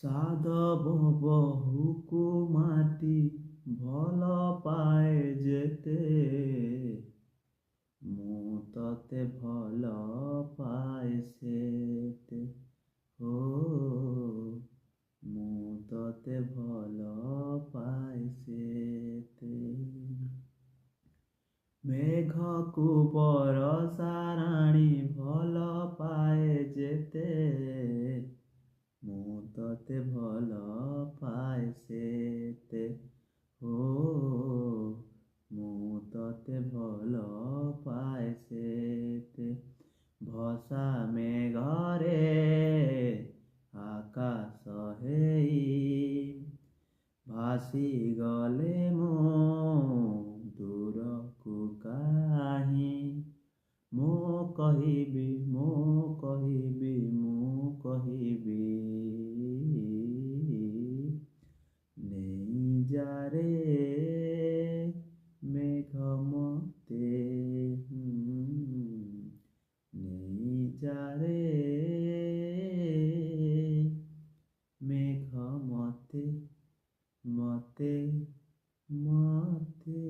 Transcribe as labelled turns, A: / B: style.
A: ସାଧବ ବହୁକୁ ମାଟି ଭଲ ପାଏ ଯେତେ, ମୁଁ ତତେ ଭଲ ପାଏ ସେତେ। ଓ ମୁଁ ତତେ ଭଲ ପାଏ ସେତେ। ମେଘକୁ ବରଷା ରାଣୀ ଭଲ ପାଏ ଯେତେ, ମୁଁ ତତେ ଭଲ ପାଏ ସେତେ। ଓ ମୁଁ ତତେ ଭଲ ପାଏ ସେତେ। ଭସା ମେଘରେ ଆକାଶ ହେଇ, ଭାସିଗଲେ ମୁଁ ଦୂରକୁ କାହିଁ। ମୁଁ କହିବି, ମୁଁ କହିବି, ମୁଁ କହିବି, ନେଇଯା ରେ ମେଘ ମତେ, ନେଇଯା ରେ ମେଘ ମତେ, ମତେ, ମତେ।